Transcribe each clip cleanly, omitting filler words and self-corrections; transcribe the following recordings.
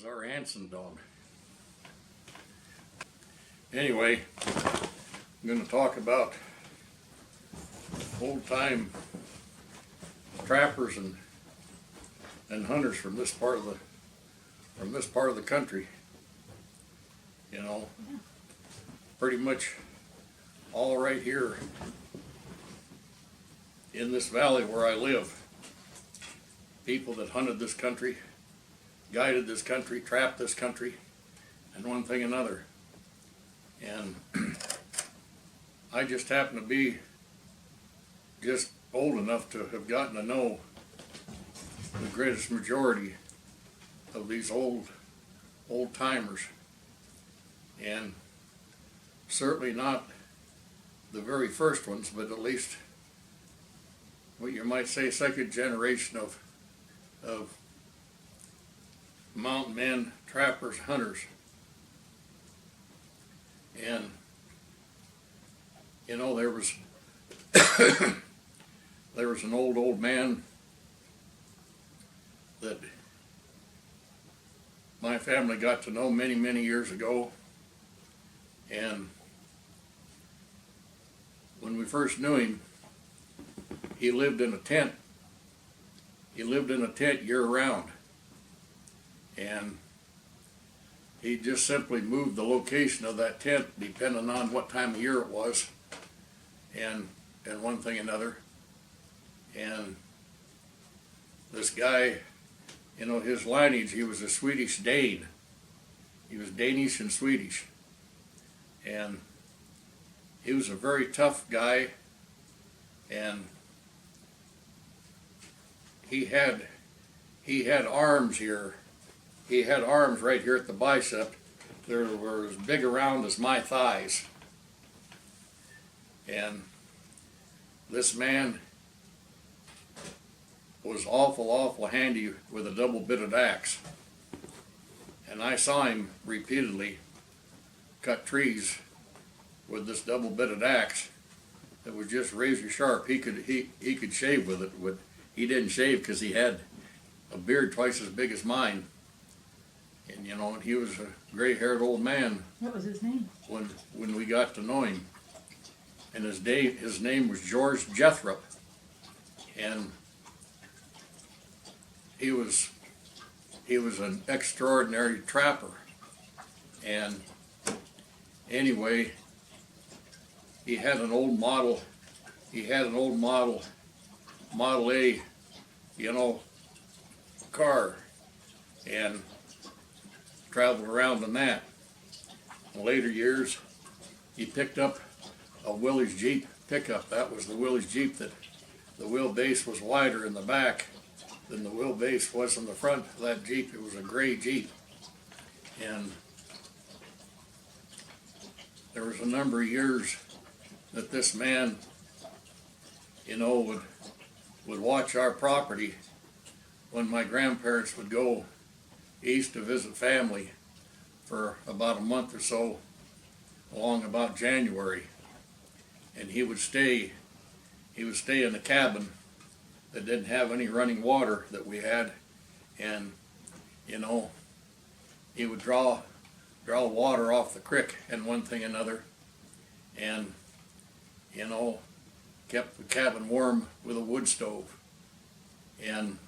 is our Anson dog. Anyway, I'm going to talk about old-time trappers and hunters from this part of the country. You know, pretty much all right here in this valley where I live. People that hunted this country, guided this country, trapped this country, and one thing another. And I just happen to be just old enough to have gotten to know the greatest majority of these old timers, and certainly not the very first ones, but at least what you might say second generation of mountain men, trappers, hunters. And you know, there was there was an old man that my family got to know many years ago, and when we first knew him, he lived in a tent. He lived in a tent year-round, and he just simply moved the location of that tent depending on what time of year it was, and one thing another. And this guy, you know, his lineage, he was a Swedish Dane. He was Danish and Swedish, and he was a very tough guy, and he had arms here. He had arms right here at the bicep. They were as big around as my thighs. And this man was awful handy with a double-bitted axe. And I saw him repeatedly cut trees with this double-bitted axe that was just razor sharp. He could shave with it. He didn't shave because he had a beard twice as big as mine. And you know, he was a gray-haired old man. What was his name? When we got to know him, and his name was George Jethrop, and he was an extraordinary trapper. And anyway, he had an old Model A, you know, car, and traveled around in that. In later years, he picked up a Willys Jeep pickup. That was the Willys Jeep that the wheelbase was wider in the back than the wheelbase was in the front of that Jeep. It was a gray Jeep. And there was a number of years that this man, you know, would watch our property when my grandparents would go east to visit family for about a month or so, along about January, and he would stay in a cabin that didn't have any running water that we had, and you know, he would draw water off the creek and one thing another, and you know, kept the cabin warm with a wood stove. And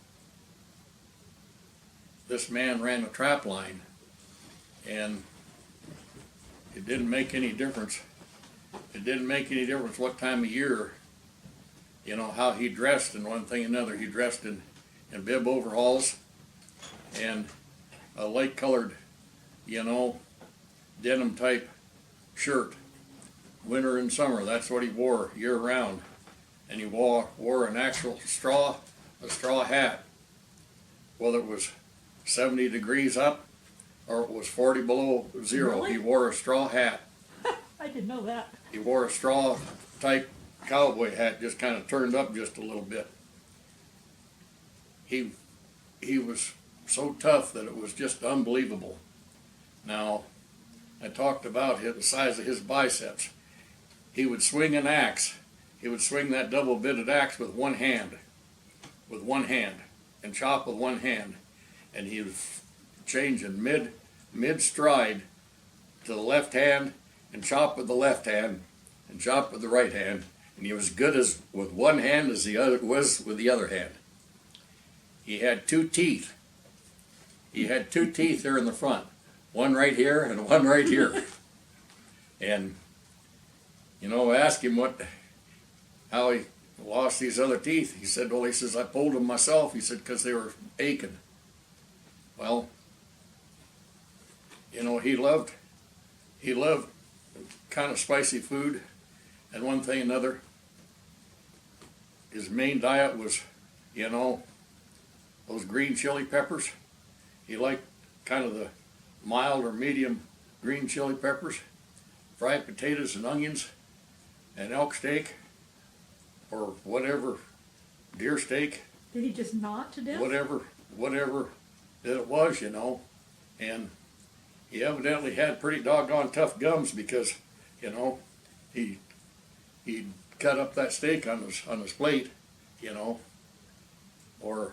this man ran a trap line, and it didn't make any difference. It didn't make any difference what time of year, you know, how he dressed and one thing another. He dressed in bib overalls and a light colored, you know, denim type shirt. Winter and summer, that's what he wore year round. And he wore an actual straw hat, whether it was 70 degrees up or it was 40 below zero. Really? He wore a straw hat. I didn't know that. He wore a straw type cowboy hat, just kind of turned up just a little bit. He was so tough that it was just unbelievable. Now, I talked about the size of his biceps. He would swing an axe. He would swing that double-bitted axe with one hand, and chop with one hand. And changing mid stride to the left hand and chop with the left hand and chop with the right hand, and he was good as with one hand as the other was with the other hand. He had two teeth. He had two teeth there in the front, one right here and one right here. And you know, I asked him how he lost these other teeth. He said, well, he says, I pulled them myself. He said, because they were aching. Well, you know, he loved kind of spicy food, and one thing and another. His main diet was, you know, those green chili peppers. He liked kind of the mild or medium green chili peppers, fried potatoes and onions, and elk steak, or whatever, deer steak. Did he just gnaw it to death? Whatever that it was, you know. And he evidently had pretty doggone tough gums because, you know, he'd cut up that steak on his plate, you know, or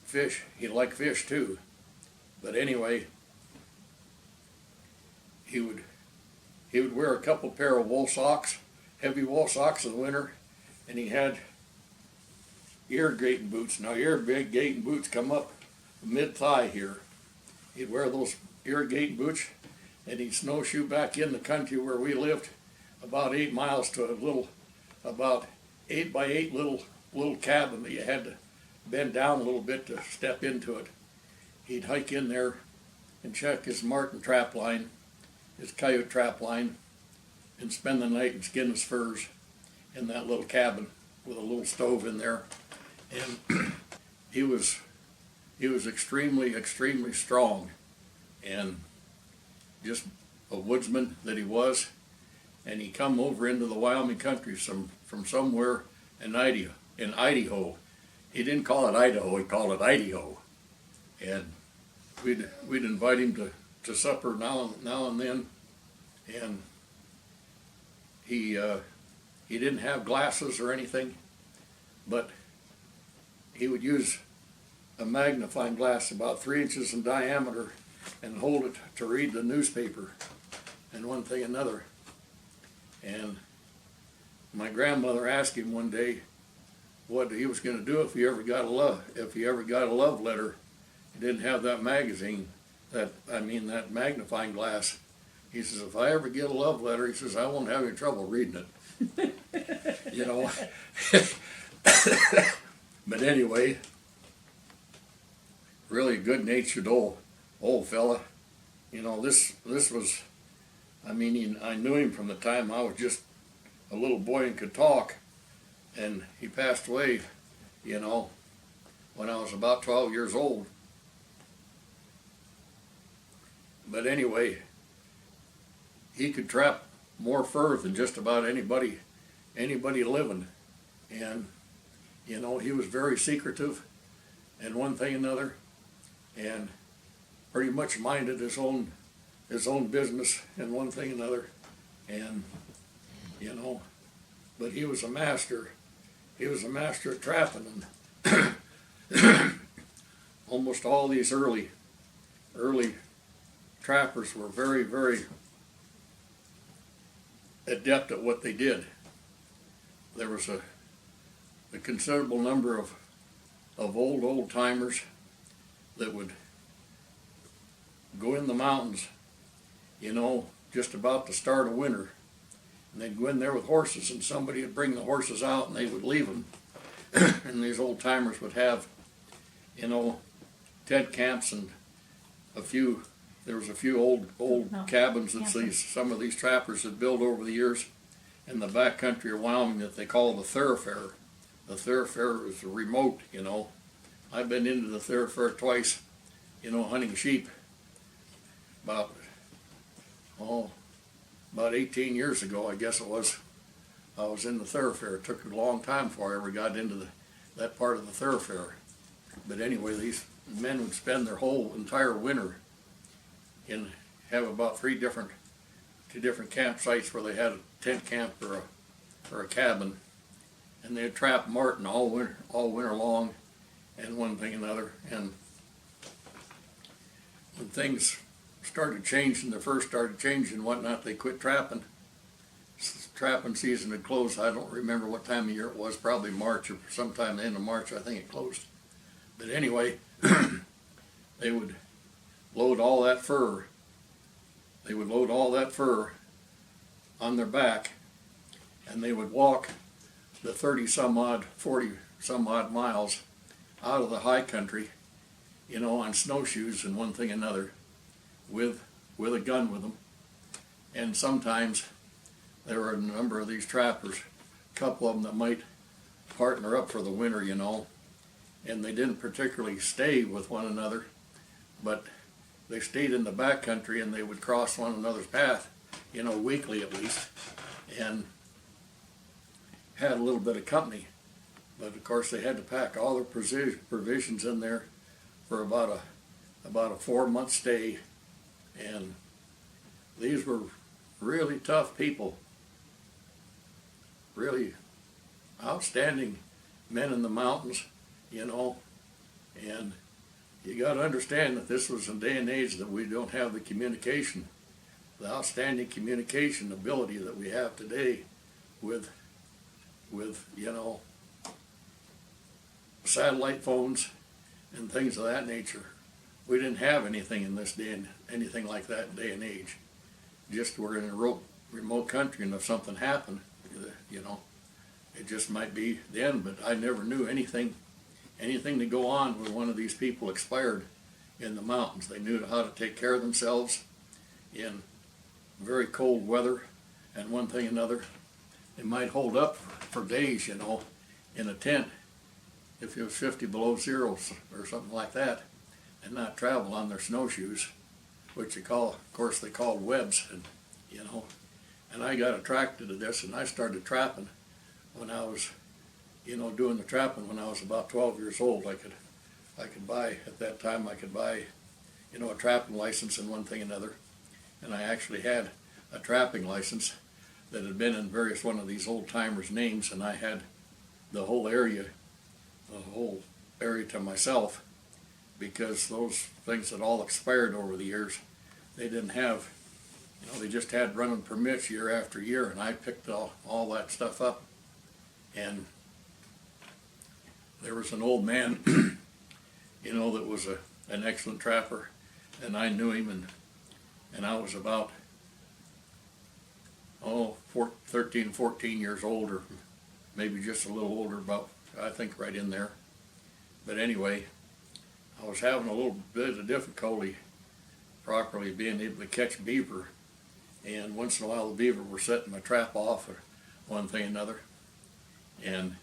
fish. He liked fish too. But anyway, he would wear a couple pair of wool socks, heavy wool socks in the winter, and he had irrigating boots. Now irrigating boots come up mid-thigh here. He'd wear those irrigating boots, and he'd snowshoe back in the country where we lived, about 8 miles to a little, about 8 by 8 little cabin that you had to bend down a little bit to step into it. He'd hike in there and check his marten trap line, his coyote trap line, and spend the night and skin his furs in that little cabin with a little stove in there. And he was extremely strong, and just a woodsman that he was. And he come over into the Wyoming country from somewhere in Idaho. He didn't call it Idaho, he called it Idaho. And we'd invite him to supper now and then. And he didn't have glasses or anything, but he would use a magnifying glass about 3 inches in diameter and hold it to read the newspaper and one thing another. And my grandmother asked him one day what he was going to do if he ever got a love letter. He didn't have that that magnifying glass. He says, if I ever get a love letter, he says, I won't have any trouble reading it. You know. But anyway, really good-natured old fella. You know, this was, I knew him from the time I was just a little boy and could talk, and he passed away, you know, when I was about 12 years old. But anyway, he could trap more fur than just about anybody living. And, you know, he was very secretive and one thing another, and pretty much minded his own business and one thing another. And, you know, but he was a master. He was a master at trapping, and almost all these early trappers were very adept at what they did. There was a considerable number of old timers that would go in the mountains, you know, just about to start a winter, and they'd go in there with horses, and somebody would bring the horses out and they would leave them. And these old timers would have, you know, tent camps, and there was a few old cabins that some of these trappers had built over the years in the back country of Wyoming that they call the thoroughfare. The thoroughfare is remote, you know. I've been into the thoroughfare twice, you know, hunting sheep about 18 years ago, I guess it was. I was in the thoroughfare. It took a long time before I ever got into that part of the thoroughfare. But anyway, these men would spend their whole entire winter and have about two different campsites where they had a tent camp or a cabin, and they'd trap marten all winter long, and one thing another. And when things started changing, they first started changing and whatnot, they quit trapping. Trapping season had closed. I don't remember what time of year it was, probably March or sometime the end of March, I think it closed. But anyway, they would load all that fur. They would load all that fur on their back, and they would walk the 40 some odd miles out of the high country, on snowshoes and one thing another, with a gun with them. And sometimes there were a number of these trappers, a couple of them that might partner up for the winter, and they didn't particularly stay with one another, but they stayed in the back country and they would cross one another's path, weekly at least, and had a little bit of company. But of course they had to pack all their provisions in there for about a 4-month stay, and these were really tough people, really outstanding men in the mountains, and you got to understand that this was a day and age that we don't have the outstanding communication ability that we have today with satellite phones and things of that nature. We didn't have anything in this day and anything like that day and age. Just we're in a remote country, and if something happened, it just might be the end. But I never knew anything to go on when one of these people expired in the mountains. They knew how to take care of themselves in very cold weather, and one thing another. They might hold up for days, in a tent if it was 50 below zero or something like that, and not travel on their snowshoes, which they called webs, and and I got attracted to this, and I started trapping when I was, doing the trapping when I was about 12 years old. I could buy, at that time, a trapping license and one thing another, and I actually had a trapping license that had been in various one of these old timers' names, and I had the whole area to myself, because those things had all expired over the years. They didn't have, they just had running permits year after year, and I picked all that stuff up. And there was an old man, that was an excellent trapper, and I knew him, and I was about 13, 14 years old, or maybe just a little older, about, I think, right in there. But anyway, I was having a little bit of difficulty properly being able to catch beaver, and once in a while the beaver were setting my trap off, or one thing or another, and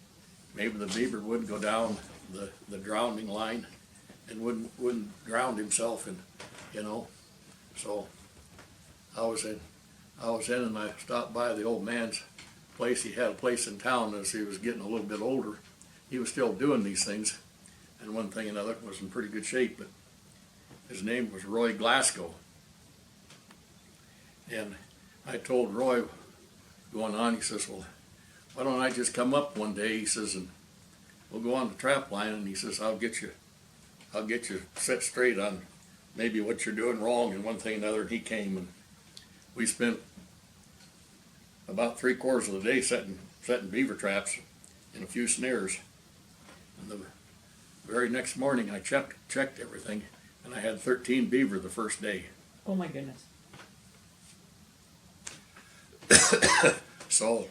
maybe the beaver wouldn't go down the drowning line and wouldn't drown himself, and so I was in and I stopped by the old man's place. He had a place in town. As he was getting a little bit older, he was still doing these things, and one thing or another, was in pretty good shape, but his name was Roy Glasgow. And I told Roy, going on, he says, well, why don't I just come up one day, he says, and we'll go on the trap line, and he says, I'll get you set straight on maybe what you're doing wrong and one thing or another. And he came, and we spent about 3/4 of the day setting beaver traps and a few snares. And the very next morning I checked everything, and I had 13 beaver the first day. Oh my goodness. So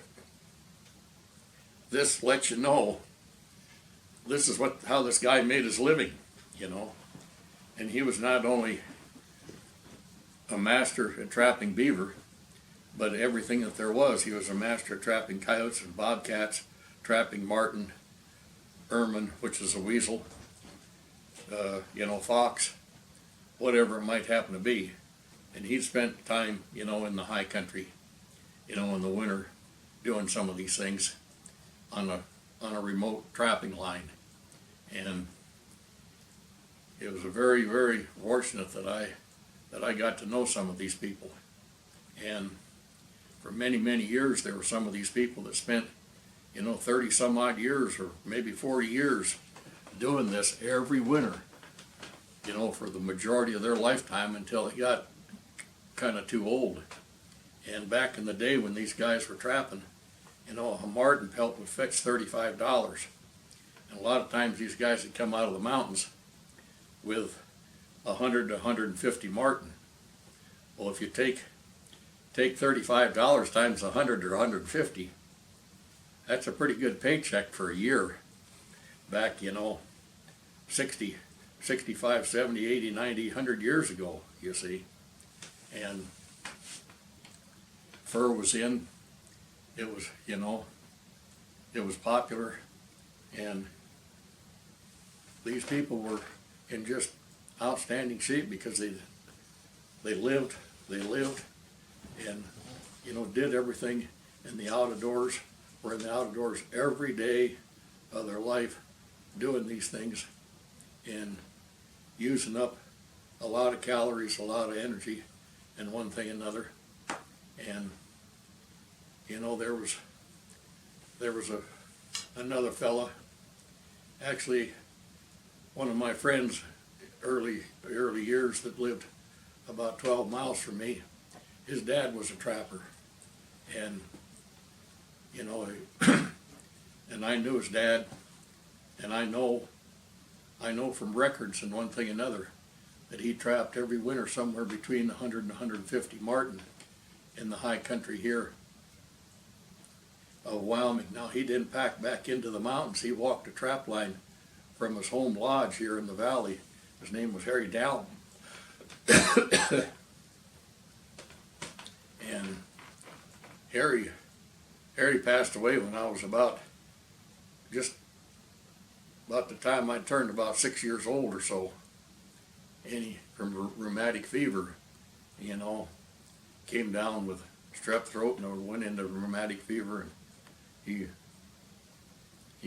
this lets you know, this is how this guy made his living, and he was not only a master at trapping beaver, but everything that there was. He was a master at trapping coyotes and bobcats, trapping marten, ermine, which is a weasel, fox, whatever it might happen to be. And he spent time, in the high country, in the winter, doing some of these things on a remote trapping line. And it was a very, very fortunate that I got to know some of these people. And for many, many years, there were some of these people that spent, 30 some odd years, or maybe 40 years, doing this every winter. for the majority of their lifetime until they got kind of too old. And back in the day when these guys were trapping, a marten pelt would fetch $35. And a lot of times these guys would come out of the mountains with 100 to 150 marten. Well, if you take $35 times 100 or 150, that's a pretty good paycheck for a year back, 60, 65, 70, 80, 90, 100 years ago, you see. And fur was in, it was, it was popular, and these people were in just outstanding shape because they lived and did everything in the outdoors, were in the outdoors every day of their life doing these things and using up a lot of calories, a lot of energy, and one thing another. And there was another fella, actually one of my friends early years that lived about 12 miles from me. His dad was a trapper, and and I knew his dad, and I know from records and one thing another that he trapped every winter somewhere between 100 and 150 marten in the high country here of Wyoming. Now, he didn't pack back into the mountains. He walked a trap line from his home lodge here in the valley. His name was Harry Dahlem. And Harry passed away when I was about the time I turned about 6 years old or so. And from rheumatic fever, came down with strep throat and went into rheumatic fever, and he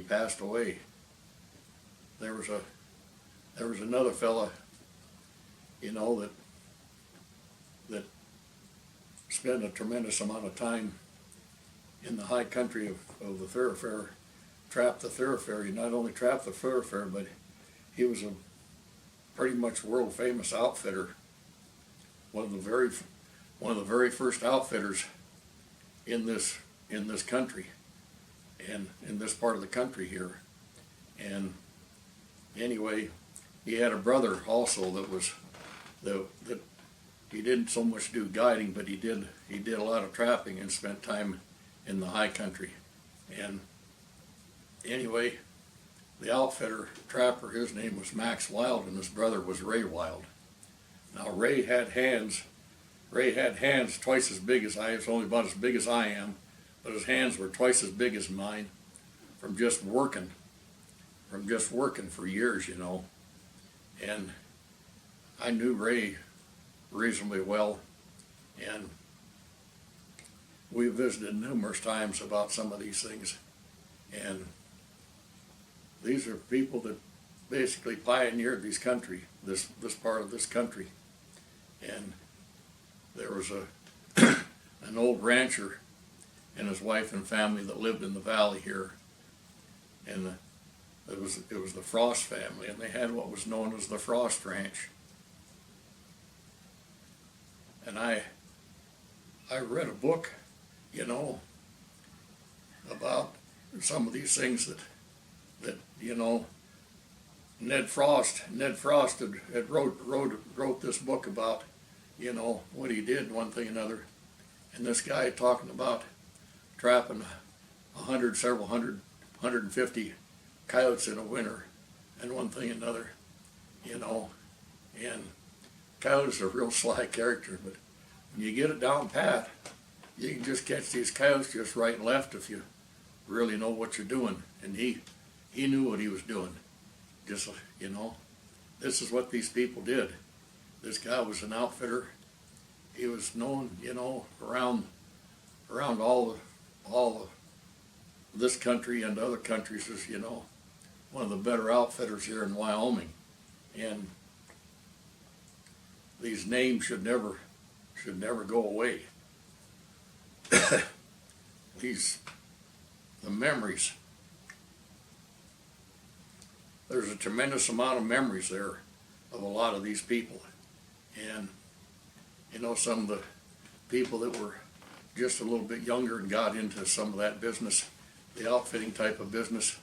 passed away. There was another fella, that spent a tremendous amount of time in the high country of the thoroughfare, trapped the thoroughfare. He not only trapped the thoroughfare, but he was a pretty much world famous outfitter. One of the very first outfitters in this country, and in this part of the country here. And anyway, he had a brother also that he didn't so much do guiding, but he did a lot of trapping and spent time in the high country. And anyway, the outfitter trapper, his name was Max Wilde, and his brother was Ray Wilde. Now Ray had hands twice as big as I. It's only about as big as I am, but his hands were twice as big as mine from just working for years, And I knew Ray reasonably well, and we visited numerous times about some of these things. And these are people that basically pioneered this country, this part of this country. And there was an old rancher and his wife and family that lived in the valley here, and it was the Frost family, and they had what was known as the Frost Ranch. And I read a book, about some of these things that Ned Frost had wrote this book about, what he did, one thing and another. And this guy talking about trapping 150 coyotes in a winter, and one thing and another, and coyotes are a real sly character, but when you get it down pat, you can just catch these coyotes just right and left if you really know what you're doing. And he knew what he was doing. Just, this is what these people did. This guy was an outfitter. He was known, around all this country and other countries as, one of the better outfitters here in Wyoming. And these names should never go away. The memories. There's a tremendous amount of memories there of a lot of these people. And, you know, some of the people that were just a little bit younger and got into some of that business, the outfitting type of business.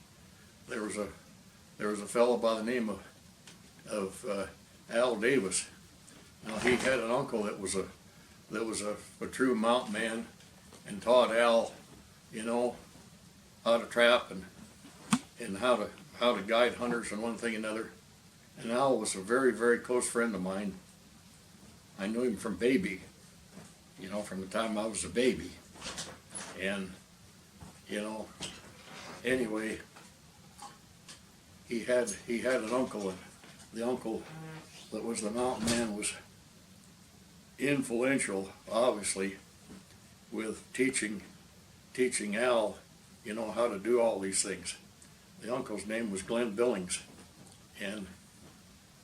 There was a fellow by the name of Al Davis. Now he had an uncle that was a true mountain man, and taught Al, you know, how to trap and how to guide hunters and one thing and another. And Al was a very, very close friend of mine. I knew him from baby, you know, from the time I was a baby. And, you know, anyway, he had an uncle, and the uncle that was the mountain man was influential, obviously, with teaching Al, you know, how to do all these things. The uncle's name was Glen Billings, and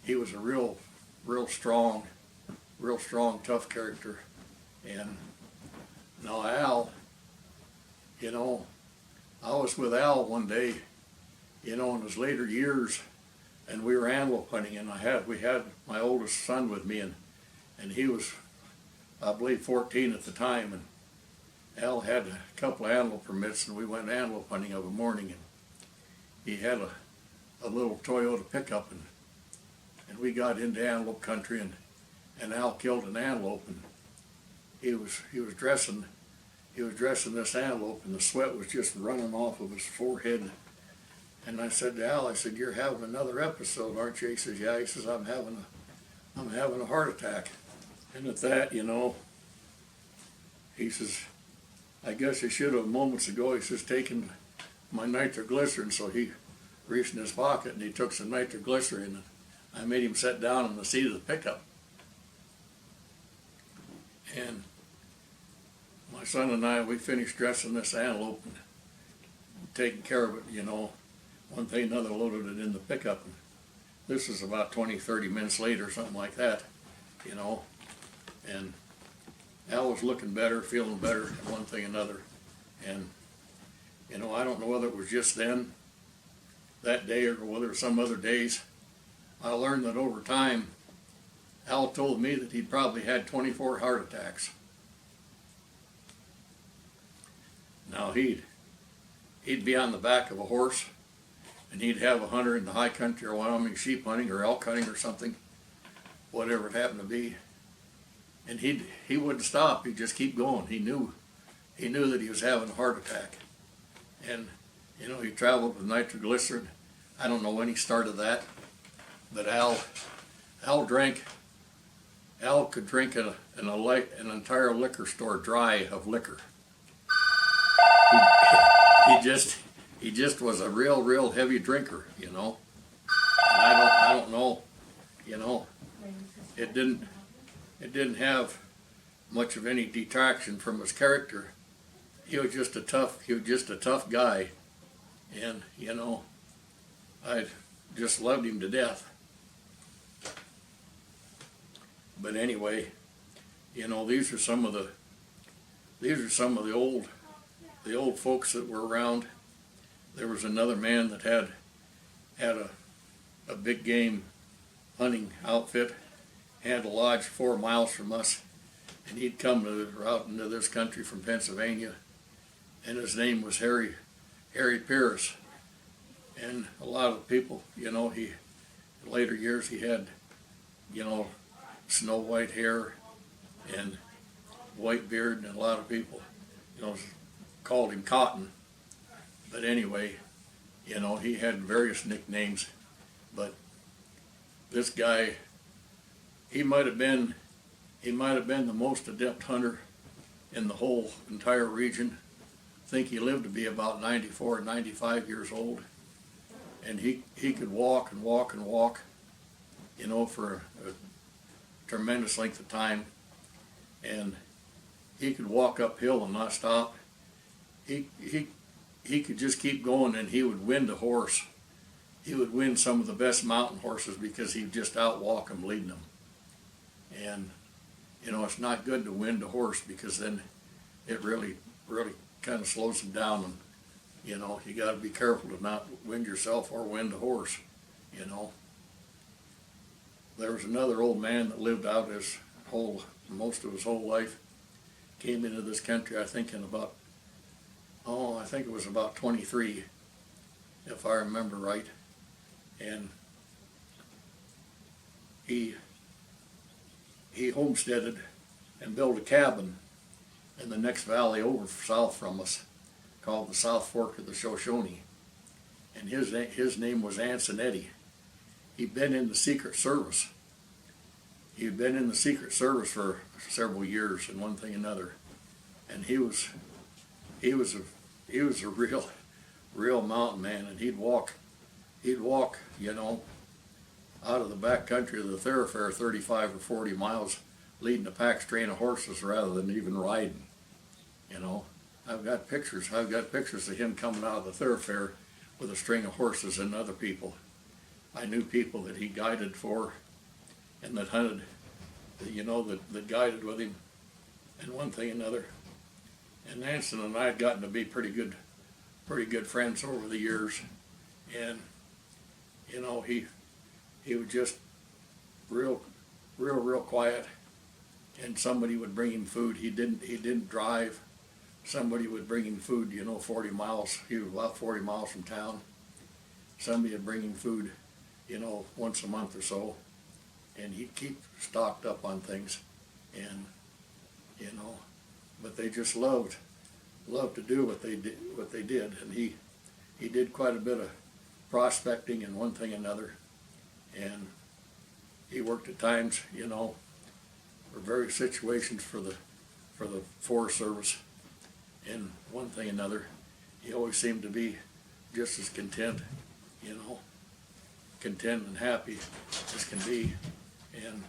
he was a real strong, tough character. And now Al, you know, I was with Al one day, you know, in his later years, and we were antelope hunting, and we had my oldest son with me, and he was, I believe, 14 at the time, and Al had a couple of antelope permits, and we went antelope hunting of a morning, and he had a little Toyota pickup, and we got into antelope country, and Al killed an antelope, and he was dressing this antelope, and the sweat was just running off of his forehead. And I said to Al, I said, "You're having another episode, aren't you?" He says, "Yeah." He says, I'm having a heart attack." And at that, you know, he says, "I guess I should have moments ago," he says, "taken my nitroglycerin." So he reached in his pocket and he took some nitroglycerin, and I made him sit down in the seat of the pickup. And my son and I, we finished dressing this antelope and taking care of it, you know. One thing another, loaded it in the pickup. And this is about 20-30 minutes later, something like that, you know. And Al was looking better, feeling better, one thing another. And, you know, I don't know whether it was just then, that day, or whether it was some other days. I learned that over time, Al told me that he'd probably had 24 heart attacks. Now he'd be on the back of a horse, and he'd have a hunter in the high country or Wyoming sheep hunting or elk hunting or something, whatever it happened to be, and he wouldn't stop. He'd just keep going. He knew that he was having a heart attack, and you know, he traveled with nitroglycerin. I don't know when he started that, but Al could drink an entire liquor store dry of liquor. He just was a real heavy drinker, you know. And I don't know, you know. It didn't have much of any detraction from his character. He was just a tough guy, and you know, I just loved him to death. But anyway, you know, these are some of the old folks that were around. There was another man that had a big game hunting outfit, had a lodge 4 miles from us, and he'd come out into this country from Pennsylvania, and his name was Harry Pius. And a lot of people, you know, in later years he had, you know, snow white hair and white beard, and a lot of people, you know, called him Cotton. But anyway, you know, he had various nicknames, but this guy, he might have been the most adept hunter in the whole entire region. I think he lived to be about 94, 95 years old, and he could walk and walk and walk, you know, for a tremendous length of time, and he could walk uphill and not stop. He could just keep going, and he would win the horse. He would win some of the best mountain horses because he'd just outwalk them, leading them. And you know, it's not good to wind a horse, because then it really kind of slows him down, and you know, you got to be careful to not wind yourself or wind a horse, you know. there was another old man that lived out most of his whole life. Came into this country, I think I think it was about 23, if I remember right. And he homesteaded and built a cabin in the next valley over south from us, called the South Fork of the Shoshone. And his name was Anson Eddy. He'd been in the Secret Service. He'd been in the Secret Service for several years and one thing and another. And he was a real mountain man, and he'd walk, out of the back country of the thoroughfare 35 or 40 miles, leading a pack train of horses rather than even riding. I've got pictures of him coming out of the thoroughfare with a string of horses and other people. I knew people that he guided for and that hunted, that guided with him, and one thing and another. And Anson and I had gotten to be pretty good friends over the years. And, he was just real quiet. And somebody would bring him food. He didn't drive. Somebody would bring him food, 40 miles. He was about 40 miles from town. Somebody would bring him food, once a month or so. And he'd keep stocked up on things. And, but they just loved to do what they did. And he did quite a bit of prospecting and one thing and another. And he worked at times, for various situations for the Forest Service and one thing and another. He always seemed to be just as content and happy as can be. And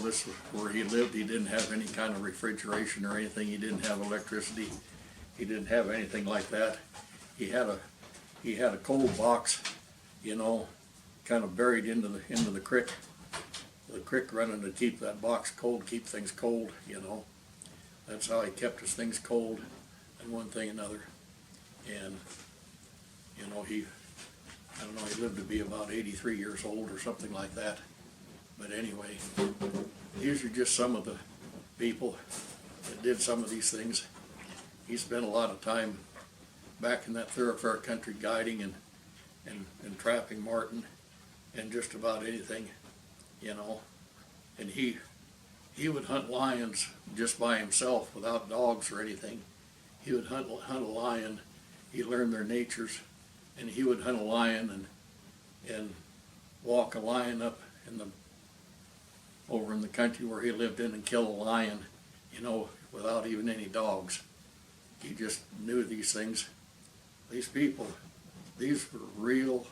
this was where he lived. He didn't have any kind of refrigeration or anything. He didn't have electricity. He didn't have anything like that. He had a cold box, kind of buried into the creek. The creek running to keep that box cold, keep things cold, That's how he kept his things cold and one thing another. And, he lived to be about 83 years old or something like that. But anyway, these are just some of the people that did some of these things. He spent a lot of time back in that thoroughfare country guiding and trapping marten and just about anything, And he would hunt lions just by himself without dogs or anything. He would hunt a lion. He learned their natures, and he would hunt a lion and walk a lion up over in the country where he lived in and kill a lion, without even any dogs. He just knew these things. These people, these were real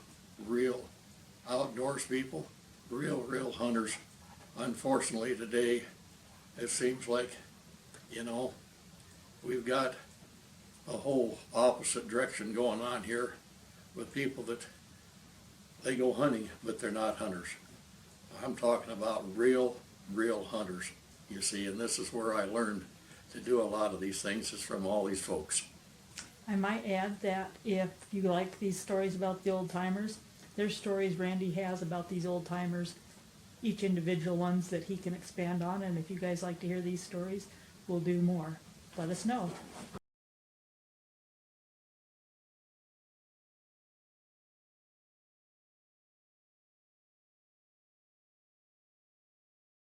outdoors people, real hunters. Unfortunately today, it seems like, we've got a whole opposite direction going on here with people that they go hunting, but they're not hunters. I'm talking about real hunters, you see, and this is where I learned to do a lot of these things, is from all these folks. I might add that if you like these stories about the old timers, there's stories Randy has about these old timers, each individual ones that he can expand on, and if you guys like to hear these stories, we'll do more. Let us know.